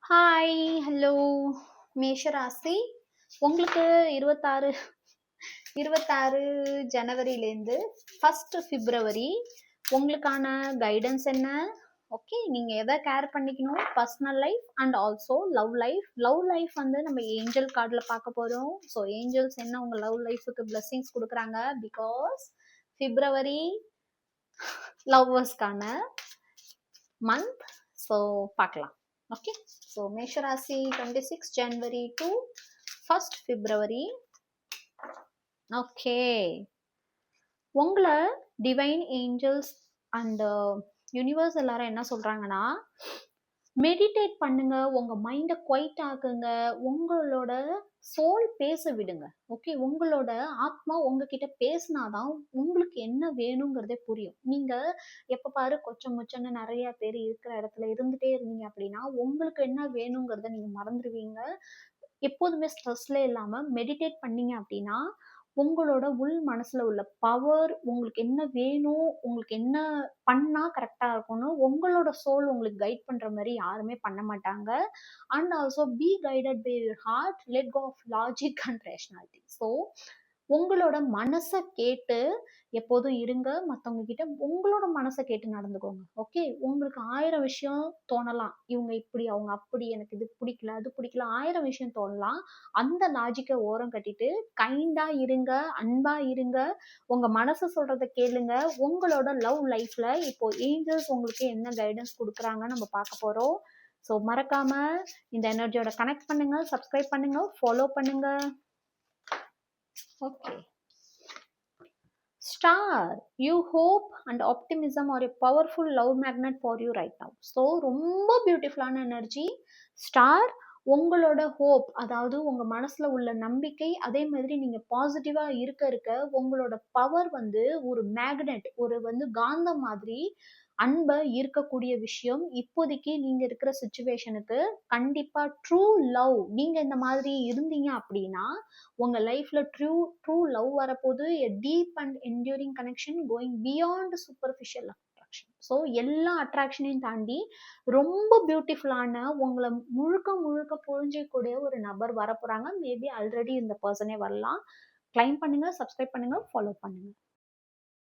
Hi, hello. மேஷராசி உங்களுக்கு 26 26 ஜனவரிலேருந்து 1 பிப்ரவரி உங்களுக்கான கைடன்ஸ் என்ன? ஓகே, நீங்க எதை கேர் பண்ணிக்கணும்? Personal life and also love life வந்து நம்ம ஏஞ்சல் கார்டில் பார்க்க போறோம். ஸோ ஏஞ்சல்ஸ் என்ன உங்க லவ் லைஃபுக்கு பிளெஸிங்ஸ் கொடுக்குறாங்க? பிகாஸ் பிப்ரவரி லவ்வர்ஸ்க்கான மந்த். ஸோ பார்க்கலாம். ஓகே, ஸோ மேஷராசி 26 ஜனவரி டு 1 பிப்ரவரி. ஓகே, உங்களை டிவைன் ஏஞ்சல்ஸ் அண்ட் யூனிவர்ஸ் எல்லாரும் என்ன சொல்றாங்கன்னா, மெடிடேட் பண்ணுங்க, உங்க மைண்டை குவைட் ஆக்குங்க, உங்களோட சோல் பேச விடுங்க. ஓகே, உங்களோட ஆத்மா உங்ககிட்ட பேசினாதான் உங்களுக்கு என்ன வேணுங்கிறதே புரியும். நீங்க எப்ப பாரு கொச்ச முச்சன்னு நிறைய பேர் இருக்கிற இடத்துல இருந்துட்டே இருந்தீங்க அப்படின்னா உங்களுக்கு என்ன வேணுங்கிறத நீங்க மறந்துடுவீங்க. எப்போதுமே ஸ்ட்ரெஸ்ல இல்லாம மெடிடேட் பண்ணீங்க அப்படின்னா உங்களோட உள் மனசுல உள்ள பவர், உங்களுக்கு என்ன வேணும், உங்களுக்கு என்ன பண்ணா கரெக்டா இருக்கும்னு உங்களோட சோல் உங்களுக்கு கைட் பண்ற மாதிரி யாருமே பண்ண மாட்டாங்க. And also be guided by your heart, let go of logic and rationality. So உங்களோட மனசை கேட்டு எப்போதும் இருங்க. மற்றவங்க கிட்ட உங்களோட மனசை கேட்டு நடந்துக்கோங்க. ஓகே, உங்களுக்கு 1000 விஷயம் தோணலாம். இவங்க இப்படி, அவங்க அப்படி, எனக்கு இது பிடிக்கல, அது பிடிக்கல, 1000 விஷயம் தோணலாம். அந்த லாஜிக்கை ஓரம் கட்டிட்டு கைண்டா இருங்க, அன்பா இருங்க, உங்க மனசு சொல்றத கேளுங்க. உங்களோட லவ் லைஃப்ல இப்போ ஏஞ்சல்ஸ் உங்களுக்கு என்ன கைடன்ஸ் கொடுக்குறாங்க நம்ம பார்க்க போறோம். ஸோ மறக்காம இந்த எனர்ஜியோட கனெக்ட் பண்ணுங்க, சப்ஸ்கிரைப் பண்ணுங்க, ஃபாலோ பண்ணுங்க. Okay. Star, you hope and optimism are a powerful love magnet for you right now. So ரொம்ப பியூட்டிஃபுல்லான எனர்ஜி. ஸ்டார், உங்களோட ஹோப், அதாவது உங்க மனசுல உள்ள நம்பிக்கை, அதே மாதிரி நீங்க பாசிட்டிவா இருக்க உங்களோட பவர் வந்து ஒரு மேக்னெட், ஒரு வந்து காந்தம் மாதிரி அன்பை ஈர்க்கக்கூடிய விஷயம். இப்போதைக்கு நீங்க இருக்கிற சுச்சுவேஷனுக்கு கண்டிப்பா ட்ரூ லவ், நீங்க இந்த மாதிரி இருந்தீங்க அப்படின்னா உங்க லைஃப்ல ட்ரூ லவ் வரப்போது. a deep and enduring connection going beyond superficial attraction. So எல்லா அட்ராக்ஷனையும் தாண்டி ரொம்ப பியூட்டிஃபுல்லான உங்களை முழுக்க புரிஞ்சிக்கூடிய ஒரு நபர் வரப்போறாங்க. மேபி ஆல்ரெடி இந்த பர்சனே வரலாம். கிளைம் பண்ணுங்க, சப்ஸ்கிரைப் பண்ணுங்க, ஃபாலோ பண்ணுங்க.